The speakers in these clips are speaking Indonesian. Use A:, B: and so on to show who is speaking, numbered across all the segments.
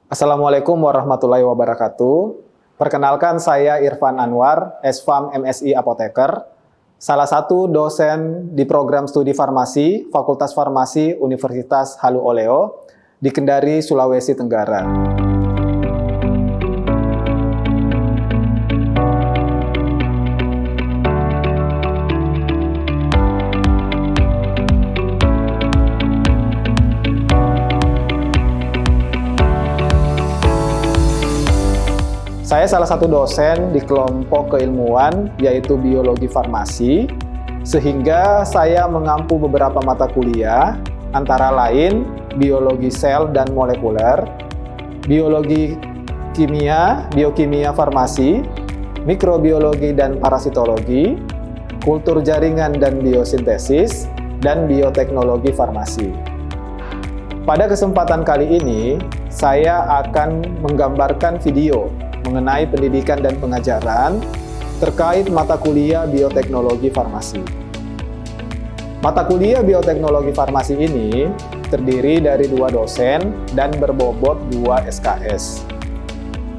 A: Assalamualaikum warahmatullahi wabarakatuh. Perkenalkan, saya Irfan Anwar, S.Pharm MSI Apoteker, salah satu dosen di program studi farmasi, Fakultas Farmasi Universitas Halu Oleo di Kendari, Sulawesi Tenggara. Saya salah satu dosen di kelompok keilmuan, yaitu biologi farmasi, sehingga saya mengampu beberapa mata kuliah, antara lain biologi sel dan molekuler, biologi kimia, biokimia farmasi, mikrobiologi dan parasitologi, kultur jaringan dan biosintesis, dan bioteknologi farmasi. Pada kesempatan kali ini, saya akan menggambarkan video mengenai pendidikan dan pengajaran terkait mata kuliah bioteknologi farmasi. Mata kuliah bioteknologi farmasi ini terdiri dari 2 dosen dan berbobot 2 SKS.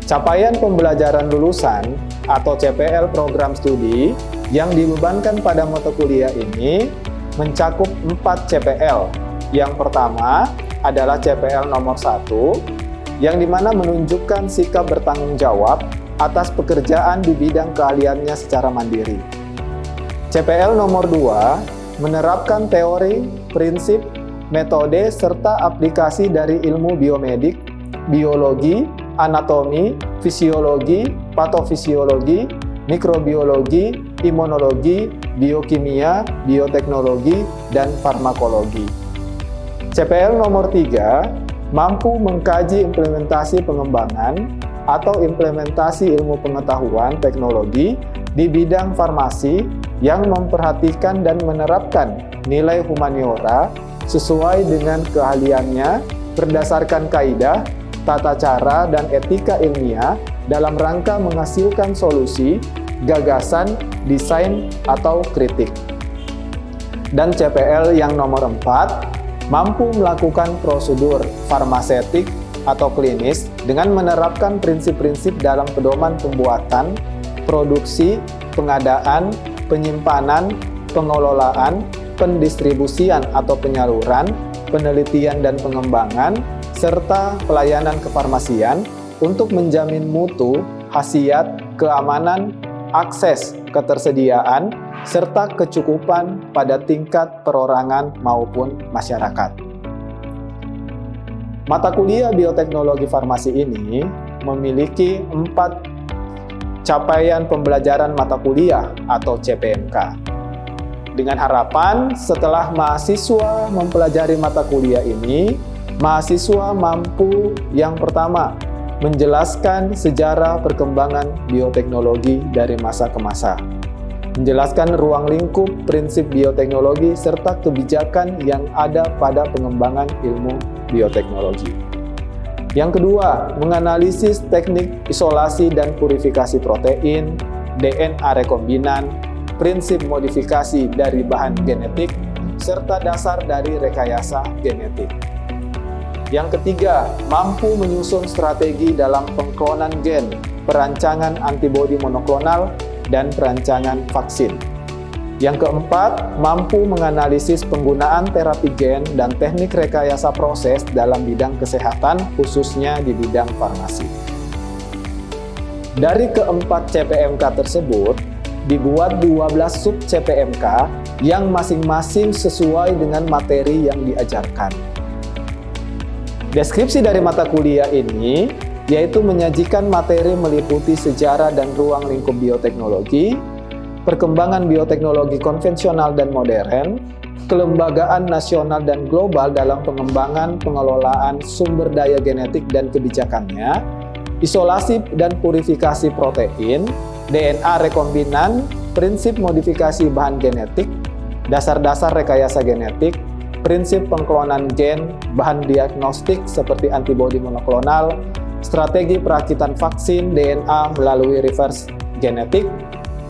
A: Capaian pembelajaran lulusan atau CPL program studi yang dibebankan pada mata kuliah ini mencakup 4 CPL. Yang pertama adalah CPL nomor 1, yang dimana menunjukkan sikap bertanggung jawab atas pekerjaan di bidang keahliannya secara mandiri. CPL nomor 2 menerapkan teori, prinsip, metode, serta aplikasi dari ilmu biomedik, biologi, anatomi, fisiologi, patofisiologi, mikrobiologi, imunologi, biokimia, bioteknologi, dan farmakologi. CPL nomor 3 mampu mengkaji implementasi pengembangan atau implementasi ilmu pengetahuan teknologi di bidang farmasi yang memperhatikan dan menerapkan nilai humaniora sesuai dengan keahliannya berdasarkan kaidah, tata cara, dan etika ilmiah dalam rangka menghasilkan solusi, gagasan, desain, atau kritik. Dan CPL yang nomor 4 mampu melakukan prosedur farmaseutik atau klinis dengan menerapkan prinsip-prinsip dalam pedoman pembuatan, produksi, pengadaan, penyimpanan, pengelolaan, pendistribusian atau penyaluran, penelitian dan pengembangan, serta pelayanan kefarmasian untuk menjamin mutu, khasiat, keamanan, akses, ketersediaan, serta kecukupan pada tingkat perorangan maupun masyarakat. Mata kuliah bioteknologi farmasi ini memiliki 4 capaian pembelajaran mata kuliah atau CPMK. Dengan harapan setelah mahasiswa mempelajari mata kuliah ini, mahasiswa mampu yang pertama menjelaskan sejarah perkembangan bioteknologi dari masa ke masa, menjelaskan ruang lingkup prinsip bioteknologi serta kebijakan yang ada pada pengembangan ilmu bioteknologi. Yang kedua, menganalisis teknik isolasi dan purifikasi protein, DNA rekombinan, prinsip modifikasi dari bahan genetik, serta dasar dari rekayasa genetik. Yang ketiga, mampu menyusun strategi dalam pengklonan gen, perancangan antibodi monoklonal, dan perancangan vaksin. Yang keempat, mampu menganalisis penggunaan terapi gen dan teknik rekayasa proses dalam bidang kesehatan, khususnya di bidang farmasi. Dari keempat CPMK tersebut, dibuat 12 sub CPMK yang masing-masing sesuai dengan materi yang diajarkan. Deskripsi dari mata kuliah ini yaitu menyajikan materi meliputi sejarah dan ruang lingkup bioteknologi, perkembangan bioteknologi konvensional dan modern, kelembagaan nasional dan global dalam pengembangan pengelolaan sumber daya genetik dan kebijakannya, isolasi dan purifikasi protein, DNA rekombinan, prinsip modifikasi bahan genetik, dasar-dasar rekayasa genetik, prinsip pengklonan gen, bahan diagnostik seperti antibodi monoklonal, strategi perakitan vaksin DNA melalui reverse genetik,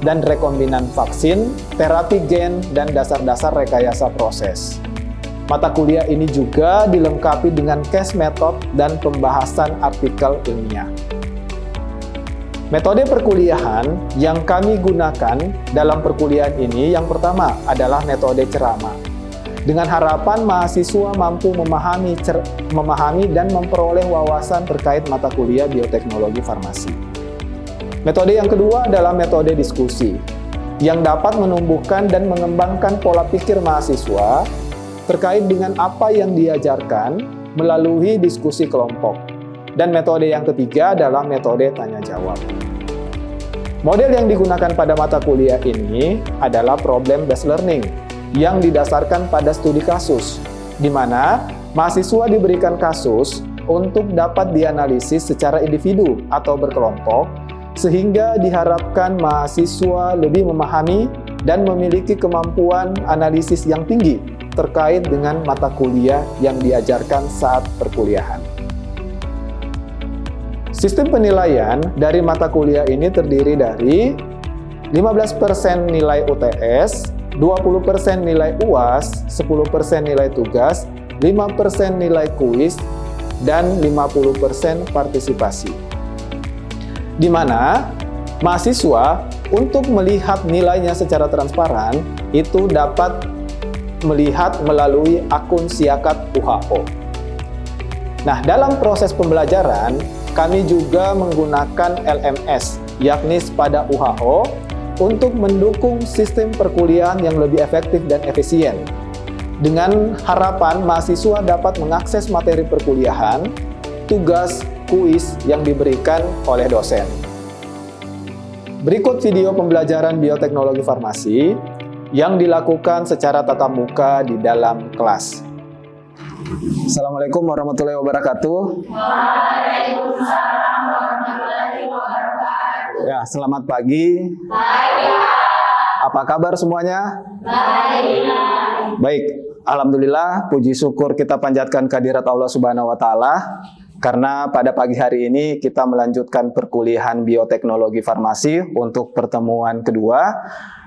A: dan rekombinan vaksin, terapi gen, dan dasar-dasar rekayasa proses. Mata kuliah ini juga dilengkapi dengan case method dan pembahasan artikel ilmiah. Metode perkuliahan yang kami gunakan dalam perkuliahan ini yang pertama adalah metode ceramah. Dengan harapan mahasiswa mampu memahami dan memperoleh wawasan terkait mata kuliah bioteknologi farmasi. Metode yang kedua adalah metode diskusi, yang dapat menumbuhkan dan mengembangkan pola pikir mahasiswa terkait dengan apa yang diajarkan melalui diskusi kelompok. Dan metode yang ketiga adalah metode tanya-jawab. Model yang digunakan pada mata kuliah ini adalah problem-based learning yang didasarkan pada studi kasus, di mana mahasiswa diberikan kasus untuk dapat dianalisis secara individu atau berkelompok, sehingga diharapkan mahasiswa lebih memahami dan memiliki kemampuan analisis yang tinggi terkait dengan mata kuliah yang diajarkan saat perkuliahan. Sistem penilaian dari mata kuliah ini terdiri dari 15% nilai UTS, 20% nilai UAS, 10% nilai tugas, 5% nilai kuis, dan 50% partisipasi. Di mana mahasiswa untuk melihat nilainya secara transparan itu dapat melihat melalui akun Siakat UHO. Nah, dalam proses pembelajaran, kami juga menggunakan LMS, yakni pada UHO, untuk mendukung sistem perkuliahan yang lebih efektif dan efisien. Dengan harapan mahasiswa dapat mengakses materi perkuliahan, tugas, kuis yang diberikan oleh dosen. Berikut video pembelajaran bioteknologi farmasi yang dilakukan secara tatap muka di dalam kelas. Assalamualaikum warahmatullahi wabarakatuh.
B: Waalaikumsalam warahmatullahi wabarakatuh.
A: Ya, selamat pagi.
B: Baik.
A: Apa kabar semuanya?
B: Baik.
A: Baik, alhamdulillah, puji syukur kita panjatkan kehadirat Allah Subhanahu wa taala karena pada pagi hari ini kita melanjutkan perkuliahan bioteknologi farmasi untuk pertemuan kedua.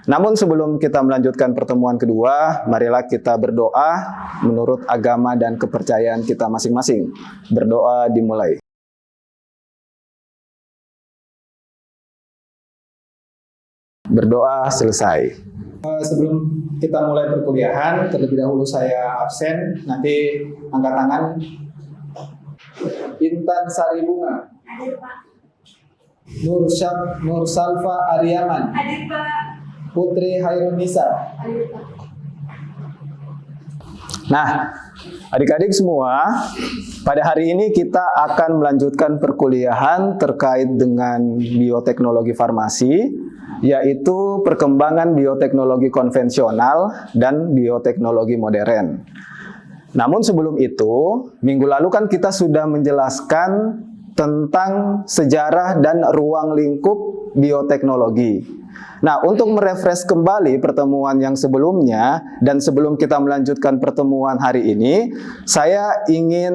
A: Namun sebelum kita melanjutkan pertemuan kedua, marilah kita berdoa menurut agama dan kepercayaan kita masing-masing. Berdoa dimulai. Berdoa selesai. Sebelum kita mulai perkuliahan, terlebih dahulu saya absen. Nanti angkat tangan. Intan Sari Bunga.
B: Hadir, Pak.
A: Nur Salfa Aryaman.
B: Hadir, Pak.
A: Putri Hairunisa.
B: Hadir, Pak.
A: Nah, adik-adik semua, pada hari ini kita akan melanjutkan perkuliahan terkait dengan bioteknologi farmasi, yaitu perkembangan bioteknologi konvensional dan bioteknologi modern. Namun sebelum itu, minggu lalu kan kita sudah menjelaskan tentang sejarah dan ruang lingkup bioteknologi. Nah, untuk merefresh kembali pertemuan yang sebelumnya dan sebelum kita melanjutkan pertemuan hari ini, saya ingin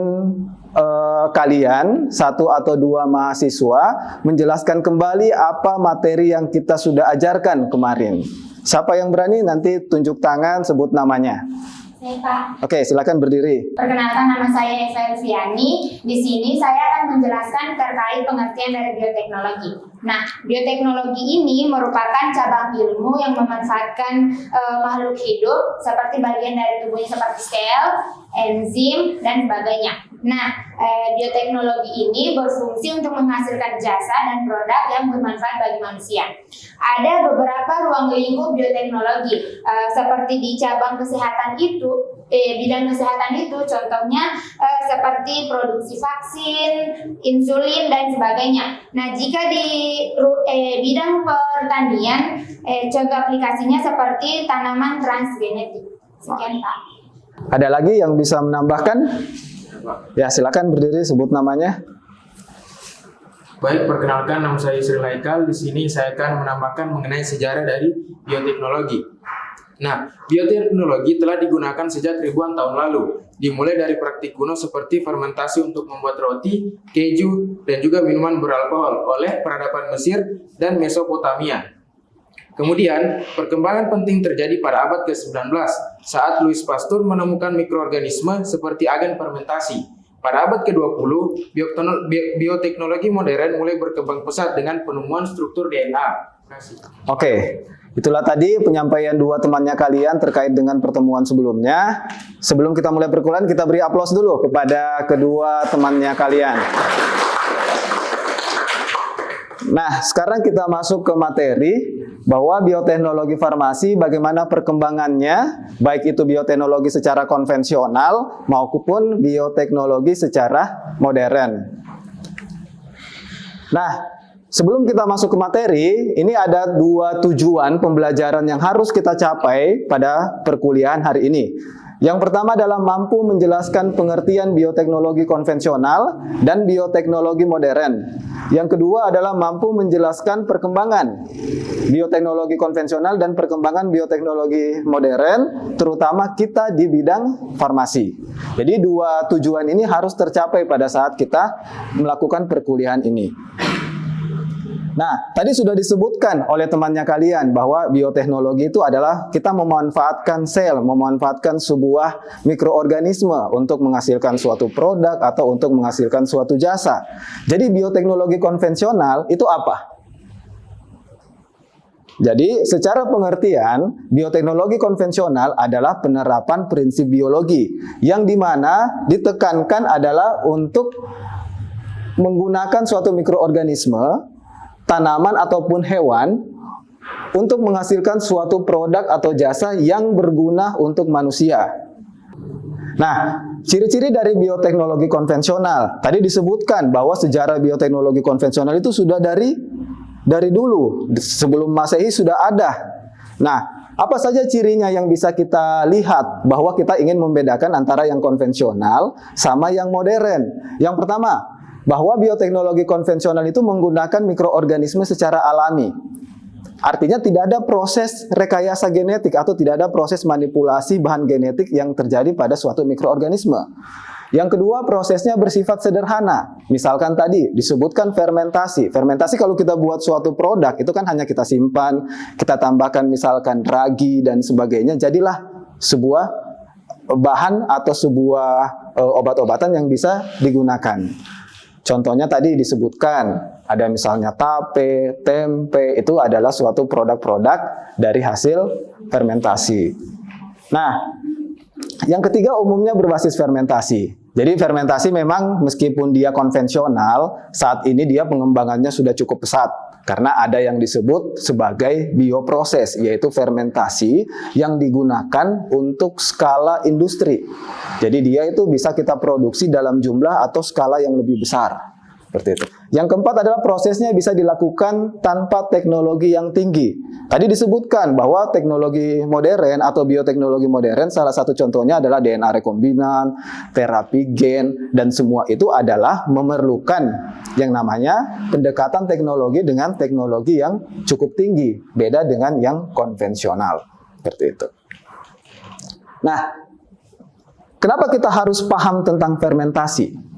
A: kalian, satu atau dua mahasiswa, menjelaskan kembali apa materi yang kita sudah ajarkan kemarin. Siapa yang berani nanti tunjuk tangan, sebut namanya.
B: Saya, Pak.
A: Oke, silakan berdiri.
B: Perkenalkan, nama saya Eva Elviani. Di sini saya akan menjelaskan terkait pengertian dari bioteknologi. Nah, bioteknologi ini merupakan cabang ilmu yang memanfaatkan makhluk hidup seperti bagian dari tubuhnya seperti sel, enzim, dan sebagainya. Nah, bioteknologi ini berfungsi untuk menghasilkan jasa dan produk yang bermanfaat bagi manusia. Ada beberapa ruang lingkup bioteknologi, seperti di cabang kesehatan itu, bidang kesehatan itu contohnya seperti produksi vaksin, insulin, dan sebagainya. Nah, jika di bidang pertanian, contoh aplikasinya seperti tanaman transgenetik. Sekian, Pak.
A: Ada lagi yang bisa menambahkan? Ya, silakan berdiri, sebut namanya.
C: Baik, perkenalkan, nama saya Sri Laikal. Di sini saya akan menambahkan mengenai sejarah dari bioteknologi. Nah, bioteknologi telah digunakan sejak ribuan tahun lalu, dimulai dari praktik kuno seperti fermentasi untuk membuat roti, keju, dan juga minuman beralkohol oleh peradaban Mesir dan Mesopotamia. Kemudian, perkembangan penting terjadi pada abad ke-19 saat Louis Pasteur menemukan mikroorganisme seperti agen fermentasi. Pada abad ke-20, bioteknologi modern mulai berkembang pesat dengan penemuan struktur DNA. Terima kasih.
A: Oke, itulah tadi penyampaian dua temannya kalian terkait dengan pertemuan sebelumnya. Sebelum kita mulai perkuliahan, kita beri aplaus dulu kepada kedua temannya kalian. Nah, sekarang kita masuk ke materi bahwa bioteknologi farmasi bagaimana perkembangannya, baik itu bioteknologi secara konvensional maupun bioteknologi secara modern. Nah, sebelum kita masuk ke materi, ini ada dua tujuan pembelajaran yang harus kita capai pada perkuliahan hari ini. Yang pertama adalah mampu menjelaskan pengertian bioteknologi konvensional dan bioteknologi modern. Yang kedua adalah mampu menjelaskan perkembangan bioteknologi konvensional dan perkembangan bioteknologi modern, terutama kita di bidang farmasi. Jadi dua tujuan ini harus tercapai pada saat kita melakukan perkuliahan ini. Nah, tadi sudah disebutkan oleh temannya kalian bahwa bioteknologi itu adalah kita memanfaatkan sel, memanfaatkan sebuah mikroorganisme untuk menghasilkan suatu produk atau untuk menghasilkan suatu jasa. Jadi bioteknologi konvensional itu apa? Jadi secara pengertian, bioteknologi konvensional adalah penerapan prinsip biologi yang dimana ditekankan adalah untuk menggunakan suatu mikroorganisme, tanaman ataupun hewan untuk menghasilkan suatu produk atau jasa yang berguna untuk manusia. Nah, ciri-ciri dari bioteknologi konvensional tadi disebutkan bahwa sejarah bioteknologi konvensional itu sudah dari dulu, sebelum Masehi sudah ada. Nah, apa saja cirinya yang bisa kita lihat bahwa kita ingin membedakan antara yang konvensional sama yang modern? Yang pertama, bahwa bioteknologi konvensional itu menggunakan mikroorganisme secara alami. Artinya tidak ada proses rekayasa genetik atau tidak ada proses manipulasi bahan genetik yang terjadi pada suatu mikroorganisme. Yang kedua, prosesnya bersifat sederhana. Misalkan tadi disebutkan fermentasi. Fermentasi kalau kita buat suatu produk itu kan hanya kita simpan, kita tambahkan misalkan ragi dan sebagainya, jadilah sebuah bahan atau sebuah obat-obatan yang bisa digunakan. Contohnya tadi disebutkan, ada misalnya tape, tempe, itu adalah suatu produk-produk dari hasil fermentasi. Nah, yang ketiga umumnya berbasis fermentasi. Jadi fermentasi memang meskipun dia konvensional, saat ini dia pengembangannya sudah cukup pesat. Karena ada yang disebut sebagai bioproses, yaitu fermentasi yang digunakan untuk skala industri. Jadi dia itu bisa kita produksi dalam jumlah atau skala yang lebih besar. Seperti itu. Yang keempat adalah prosesnya bisa dilakukan tanpa teknologi yang tinggi. Tadi disebutkan bahwa teknologi modern atau bioteknologi modern salah satu contohnya adalah DNA rekombinan, terapi gen, dan semua itu adalah memerlukan yang namanya pendekatan teknologi dengan teknologi yang cukup tinggi, beda dengan yang konvensional. Seperti itu. Nah, kenapa kita harus paham tentang fermentasi?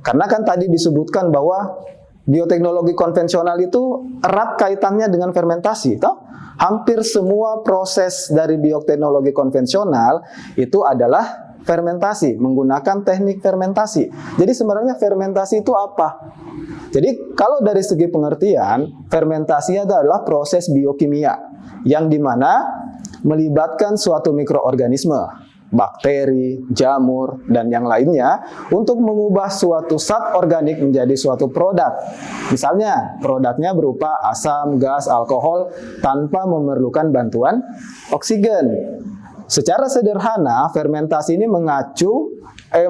A: Karena kan tadi disebutkan bahwa bioteknologi konvensional itu erat kaitannya dengan fermentasi. Toh? Hampir semua proses dari bioteknologi konvensional itu adalah fermentasi, menggunakan teknik fermentasi. Jadi sebenarnya fermentasi itu apa? Jadi kalau dari segi pengertian, fermentasi adalah proses biokimia yang dimana melibatkan suatu mikroorganisme, bakteri, jamur, dan yang lainnya untuk mengubah suatu zat organik menjadi suatu produk. Misalnya, produknya berupa asam, gas, alkohol tanpa memerlukan bantuan oksigen. Secara sederhana, fermentasi ini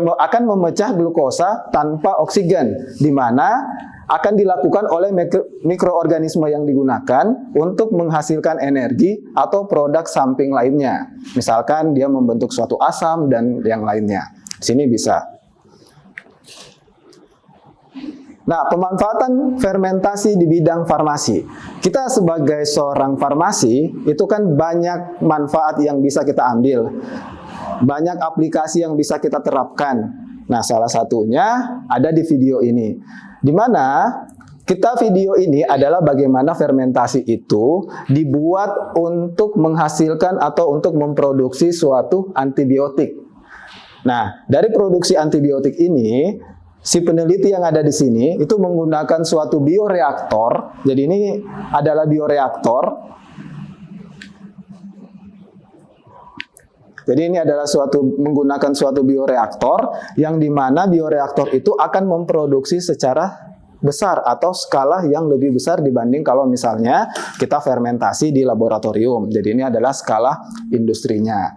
A: akan memecah glukosa tanpa oksigen, di mana akan dilakukan oleh mikroorganisme yang digunakan untuk menghasilkan energi atau produk samping lainnya. Misalkan dia membentuk suatu asam dan yang lainnya. Sini bisa. Nah, pemanfaatan fermentasi di bidang farmasi. Kita sebagai seorang farmasi, itu kan banyak manfaat yang bisa kita ambil. Banyak aplikasi yang bisa kita terapkan. Nah, salah satunya ada di video ini. Di mana kita video ini adalah bagaimana fermentasi itu dibuat untuk menghasilkan atau untuk memproduksi suatu antibiotik. Nah, dari produksi antibiotik ini, si peneliti yang ada di sini itu menggunakan suatu bioreaktor. Jadi ini adalah bioreaktor. Jadi ini adalah menggunakan suatu bioreaktor yang dimana bioreaktor itu akan memproduksi secara besar atau skala yang lebih besar dibanding kalau misalnya kita fermentasi di laboratorium. Jadi ini adalah skala industrinya.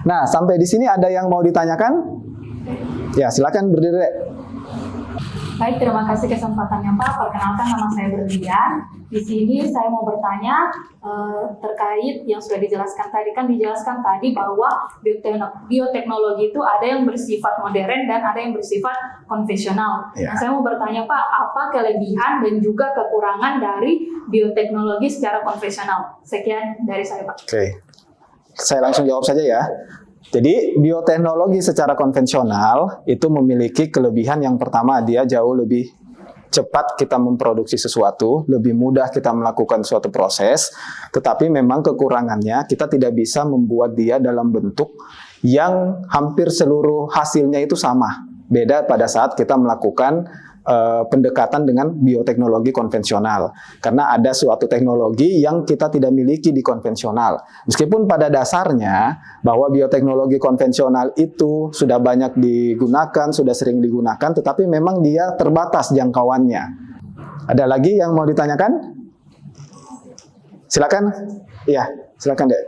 A: Nah, sampai di sini ada yang mau ditanyakan? Ya, silakan berdiri.
D: Baik, terima kasih kesempatannya Pak. Perkenalkan, nama saya Berlian. Di sini saya mau bertanya terkait yang sudah dijelaskan tadi. Kan dijelaskan tadi bahwa bioteknologi itu ada yang bersifat modern dan ada yang bersifat konvensional.
A: Ya.
D: Nah, saya mau bertanya Pak, apa kelebihan dan juga kekurangan dari bioteknologi secara konvensional? Sekian dari saya Pak.
A: Oke, saya langsung jawab saja ya. Jadi bioteknologi secara konvensional itu memiliki kelebihan yang pertama, dia jauh lebih cepat kita memproduksi sesuatu, lebih mudah kita melakukan suatu proses, tetapi memang kekurangannya kita tidak bisa membuat dia dalam bentuk yang hampir seluruh hasilnya itu sama. Beda pada saat kita melakukan pendekatan dengan bioteknologi konvensional, karena ada suatu teknologi yang kita tidak miliki di konvensional. Meskipun pada dasarnya bahwa bioteknologi konvensional itu sudah banyak digunakan, sudah sering digunakan, tetapi memang dia terbatas jangkauannya. Ada lagi yang mau ditanyakan? Silakan. Iya, silakan Dek.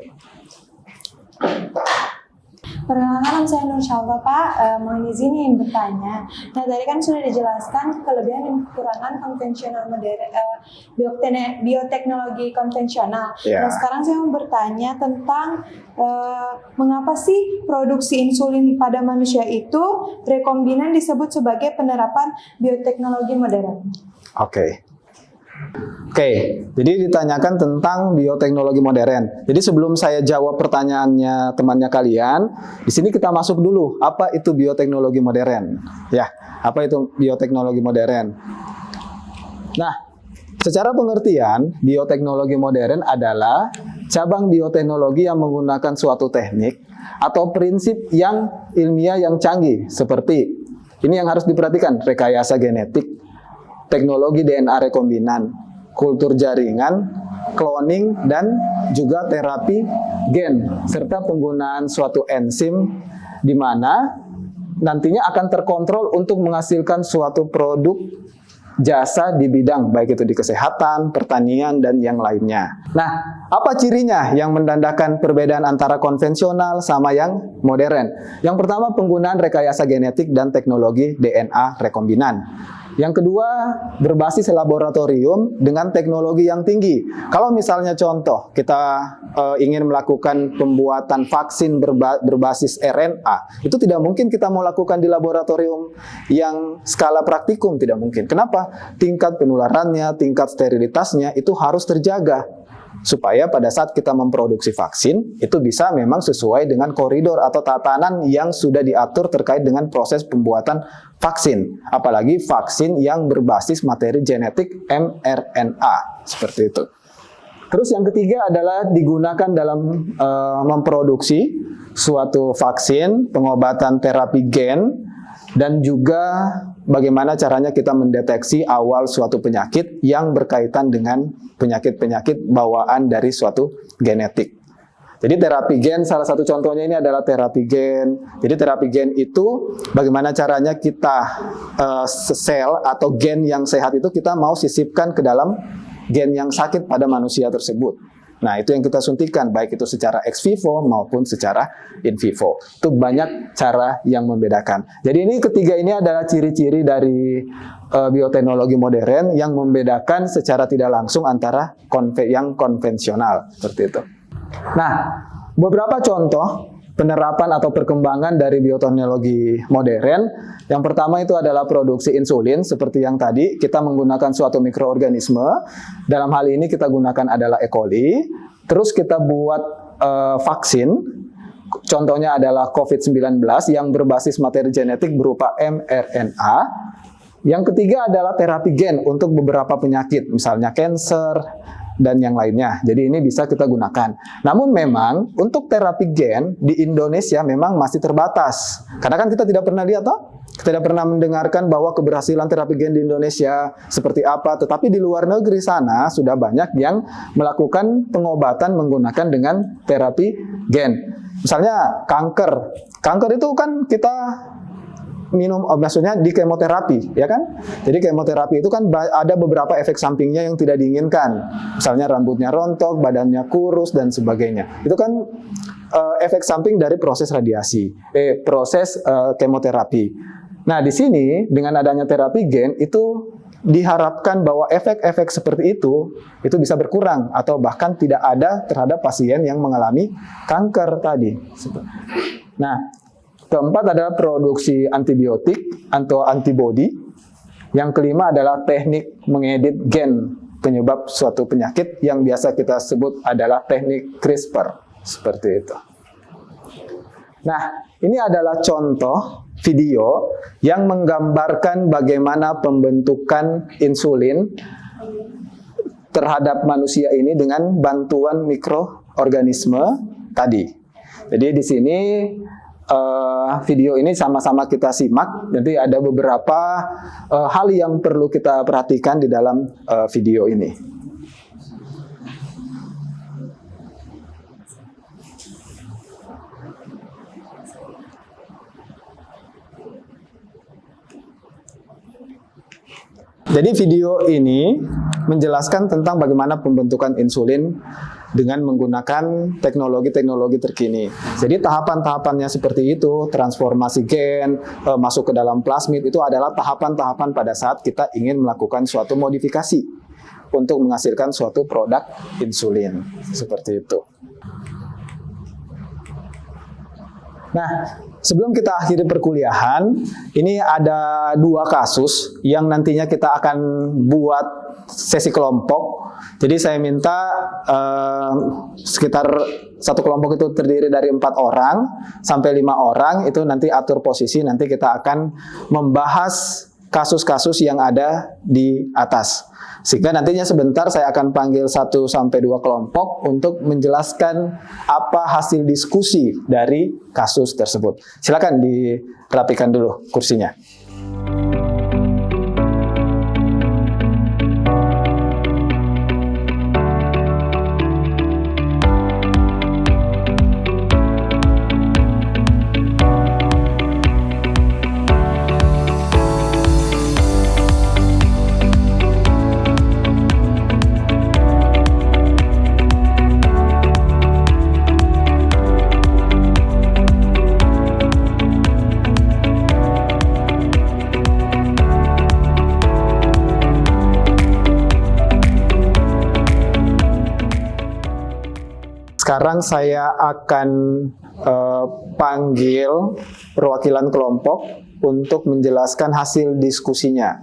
E: Perkenalkan, nama saya Nur Syalva, Pak. Mohon izin ingin bertanya. Nah, tadi kan sudah dijelaskan kelebihan dan kekurangan konvensional modern, bioteknologi konvensional.
A: Ya.
E: Nah, sekarang saya mau bertanya tentang mengapa sih produksi insulin pada manusia itu rekombinan disebut sebagai penerapan bioteknologi modern?
A: Oke, jadi ditanyakan tentang bioteknologi modern. Jadi sebelum saya jawab pertanyaannya temannya kalian, di sini kita masuk dulu. Apa itu bioteknologi modern? Ya, apa itu bioteknologi modern? Nah, secara pengertian, bioteknologi modern adalah cabang bioteknologi yang menggunakan suatu teknik atau prinsip yang ilmiah yang canggih. Seperti, ini yang harus diperhatikan, rekayasa genetik, teknologi DNA rekombinan, kultur jaringan, cloning, dan juga terapi gen, serta penggunaan suatu enzim di mana nantinya akan terkontrol untuk menghasilkan suatu produk jasa di bidang, baik itu di kesehatan, pertanian, dan yang lainnya. Nah, apa cirinya yang menandakan perbedaan antara konvensional sama yang modern? Yang pertama, penggunaan rekayasa genetik dan teknologi DNA rekombinan. Yang kedua, berbasis laboratorium dengan teknologi yang tinggi. Kalau misalnya contoh, kita ingin melakukan pembuatan vaksin berbasis RNA, itu tidak mungkin kita mau lakukan di laboratorium yang skala praktikum, tidak mungkin. Kenapa? Tingkat penularannya, tingkat sterilitasnya itu harus terjaga. Supaya pada saat kita memproduksi vaksin, itu bisa memang sesuai dengan koridor atau tatanan yang sudah diatur terkait dengan proses pembuatan vaksin. Apalagi vaksin yang berbasis materi genetik mRNA, seperti itu. Terus yang ketiga adalah digunakan dalam memproduksi suatu vaksin, pengobatan terapi gen, dan juga bagaimana caranya kita mendeteksi awal suatu penyakit yang berkaitan dengan penyakit-penyakit bawaan dari suatu genetik. Jadi terapi gen, salah satu contohnya ini adalah terapi gen. Jadi terapi gen itu bagaimana caranya kita sel atau gen yang sehat itu kita mau sisipkan ke dalam gen yang sakit pada manusia tersebut. Nah, itu yang kita suntikan, baik itu secara ex vivo maupun secara in vivo. Itu banyak cara yang membedakan. Jadi ini ketiga ini adalah ciri-ciri dari bioteknologi modern yang membedakan secara tidak langsung antara yang konvensional, seperti itu. Nah, beberapa contoh penerapan atau perkembangan dari bioteknologi modern. Yang pertama itu adalah produksi insulin, seperti yang tadi kita menggunakan suatu mikroorganisme. Dalam hal ini kita gunakan adalah E. coli. Terus kita buat vaksin. Contohnya adalah COVID-19 yang berbasis materi genetik berupa mRNA. Yang ketiga adalah terapi gen untuk beberapa penyakit, misalnya kanker dan yang lainnya. Jadi ini bisa kita gunakan. Namun memang untuk terapi gen di Indonesia memang masih terbatas. Karena kan kita tidak pernah lihat toh? Kita tidak pernah mendengarkan bahwa keberhasilan terapi gen di Indonesia seperti apa. Tetapi di luar negeri sana sudah banyak yang melakukan pengobatan menggunakan dengan terapi gen. Misalnya kanker. Kanker itu kan kita minum, maksudnya di kemoterapi, ya kan? Jadi kemoterapi itu kan ada beberapa efek sampingnya yang tidak diinginkan. Misalnya rambutnya rontok, badannya kurus dan sebagainya. Itu kan efek samping dari proses radiasi, proses kemoterapi. Nah, di sini dengan adanya terapi gen itu diharapkan bahwa efek-efek seperti itu bisa berkurang atau bahkan tidak ada terhadap pasien yang mengalami kanker tadi. Nah, keempat adalah produksi antibiotik atau antibodi. Yang kelima adalah teknik mengedit gen penyebab suatu penyakit yang biasa kita sebut adalah teknik CRISPR. Seperti itu. Nah, ini adalah contoh video yang menggambarkan bagaimana pembentukan insulin terhadap manusia ini dengan bantuan mikroorganisme tadi. Jadi di sini video ini sama-sama kita simak. Nanti ada beberapa hal yang perlu kita perhatikan di dalam video ini. Jadi video ini menjelaskan tentang bagaimana pembentukan insulin dengan menggunakan teknologi-teknologi terkini. Jadi tahapan-tahapannya seperti itu, transformasi gen, masuk ke dalam plasmid, itu adalah tahapan-tahapan pada saat kita ingin melakukan suatu modifikasi untuk menghasilkan suatu produk insulin. Seperti itu. Nah, sebelum kita akhiri perkuliahan, ini ada 2 kasus yang nantinya kita akan buat sesi kelompok. Jadi saya minta sekitar satu kelompok itu terdiri dari 4 orang sampai 5 orang, itu nanti atur posisi, nanti kita akan membahas kasus-kasus yang ada di atas. Sehingga nantinya sebentar saya akan panggil 1 sampai 2 kelompok untuk menjelaskan apa hasil diskusi dari kasus tersebut. Silakan dirapikan dulu kursinya. Sekarang saya akan panggil perwakilan kelompok untuk menjelaskan hasil diskusinya.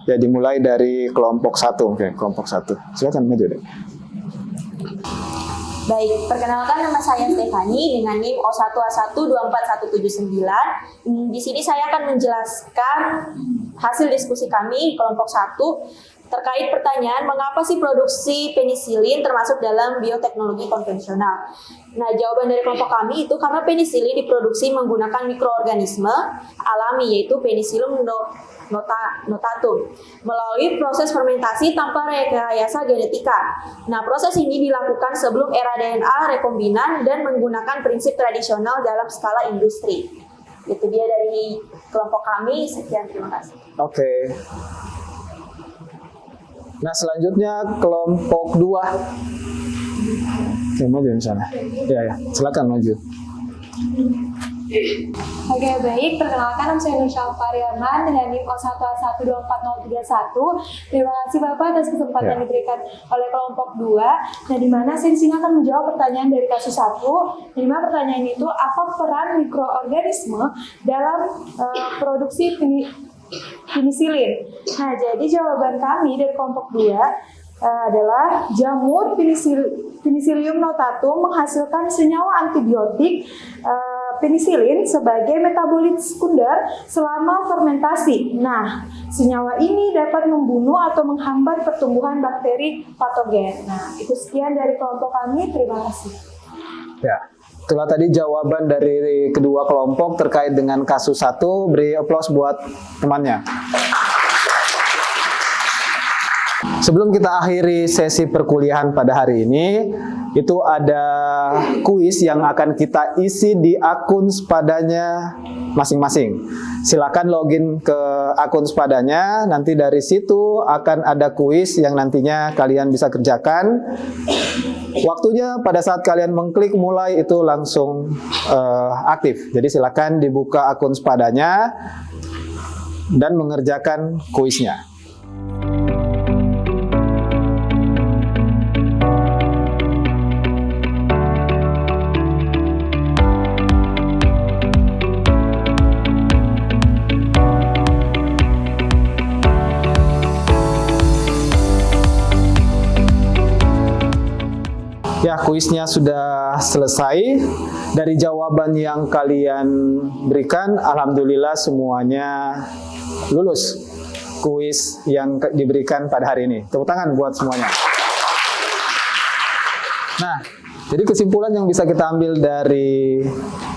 A: Jadi mulai dari kelompok 1. Oke, kelompok 1. Silakan maju deh.
F: Baik, perkenalkan nama saya Stefani dengan NIM O1A1241179. Di sini saya akan menjelaskan hasil diskusi kami kelompok 1 terkait pertanyaan mengapa sih produksi penisilin termasuk dalam bioteknologi konvensional. Nah, jawaban dari kelompok kami itu karena penisilin diproduksi menggunakan mikroorganisme alami yaitu Penicillium notatum melalui proses fermentasi tanpa rekayasa genetika. Nah, proses ini dilakukan sebelum era DNA rekombinan dan menggunakan prinsip tradisional dalam skala industri. Itu dia dari kelompok kami. Sekian, terima kasih.
A: Oke. Nah, selanjutnya kelompok 2. Oke, maju di sana. Ya, silakan maju.
D: Oke, baik. Perkenalkan, nama saya Nusha Pariaman dengan NIM O1A1240031. Terima kasih Bapak atas kesempatan diberikan oleh kelompok 2. Nah, di mana saya di sini akan menjawab pertanyaan dari kasus 1. Di mana pertanyaan itu, apa peran mikroorganisme dalam produksi penisilin? Nah, jadi jawaban kami dari kelompok 2 adalah jamur Penicillium notatum menghasilkan senyawa antibiotik
E: penisilin sebagai metabolit sekunder selama fermentasi. Nah, senyawa ini dapat membunuh atau menghambat pertumbuhan bakteri patogen. Nah, itu sekian dari kelompok kami. Terima kasih.
A: Ya, itulah tadi jawaban dari kedua kelompok terkait dengan kasus 1. Beri aplaus buat temannya. Sebelum kita akhiri sesi perkuliahan pada hari ini, itu ada kuis yang akan kita isi di akun Spadanya masing-masing. Silakan login ke akun Spadanya, nanti dari situ akan ada kuis yang nantinya kalian bisa kerjakan. Waktunya pada saat kalian mengklik mulai itu langsung aktif. Jadi silakan dibuka akun Spadanya dan mengerjakan kuisnya. Ya, kuisnya sudah selesai. Dari jawaban yang kalian berikan, alhamdulillah semuanya lulus kuis yang diberikan pada hari ini. Tepuk tangan buat semuanya. Nah, jadi kesimpulan yang bisa kita ambil dari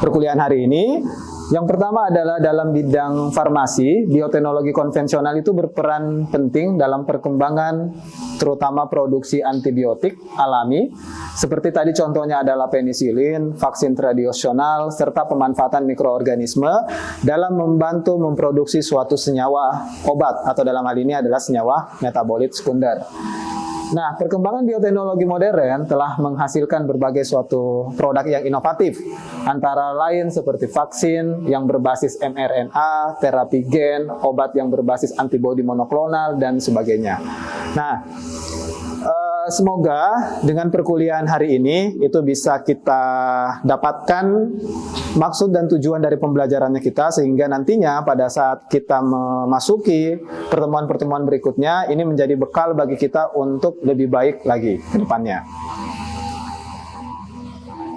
A: perkuliahan hari ini, yang pertama adalah dalam bidang farmasi, bioteknologi konvensional itu berperan penting dalam perkembangan terutama produksi antibiotik alami, seperti tadi contohnya adalah penisilin, vaksin tradisional, serta pemanfaatan mikroorganisme dalam membantu memproduksi suatu senyawa obat, atau dalam hal ini adalah senyawa metabolit sekunder. Nah, perkembangan bioteknologi modern telah menghasilkan berbagai suatu produk yang inovatif, antara lain seperti vaksin yang berbasis mRNA, terapi gen, obat yang berbasis antibodi monoklonal, dan sebagainya. Nah, semoga dengan perkuliahan hari ini itu bisa kita dapatkan maksud dan tujuan dari pembelajarannya kita, sehingga nantinya pada saat kita memasuki pertemuan-pertemuan berikutnya ini menjadi bekal bagi kita untuk lebih baik lagi ke depannya.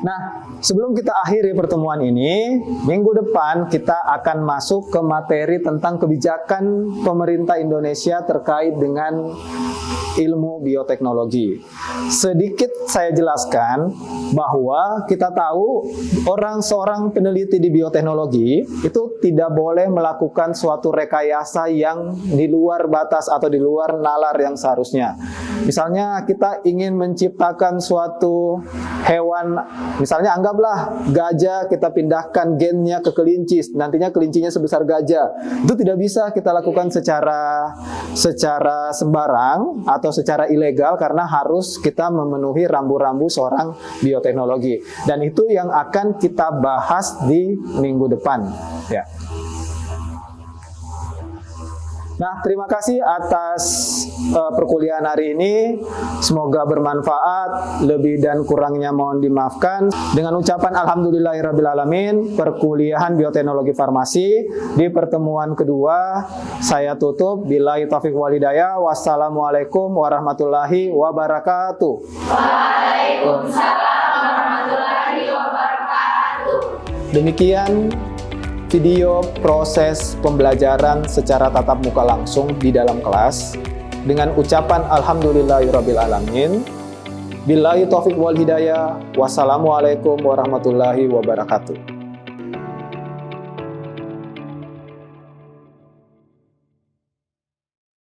A: Nah, sebelum kita akhiri pertemuan ini, minggu depan kita akan masuk ke materi tentang kebijakan pemerintah Indonesia terkait dengan ilmu bioteknologi. Sedikit saya jelaskan bahwa kita tahu seorang peneliti di bioteknologi itu tidak boleh melakukan suatu rekayasa yang di luar batas atau di luar nalar yang seharusnya. Misalnya kita ingin menciptakan suatu hewan, misalnya anggaplah gajah, kita pindahkan gennya ke kelinci, nantinya kelincinya sebesar gajah. Itu tidak bisa kita lakukan secara sembarang atau secara ilegal, karena harus kita memenuhi rambu-rambu seorang bioteknologi. Dan itu yang akan kita bahas di minggu depan. Ya. Nah, terima kasih atas perkuliahan hari ini. Semoga bermanfaat. Lebih dan kurangnya mohon dimaafkan. Dengan ucapan alhamdulillahirrabbilalamin, perkuliahan bioteknologi farmasi di pertemuan kedua saya tutup. Billahi taufiq wal hidayah. Wassalamualaikum warahmatullahi wabarakatuh.
B: Waalaikumsalam warahmatullahi wabarakatuh.
A: Demikian video proses pembelajaran secara tatap muka langsung di dalam kelas dengan ucapan alhamdulillahirrabbilalamin. Billahi taufiq wal hidayah. Wassalamualaikum warahmatullahi wabarakatuh.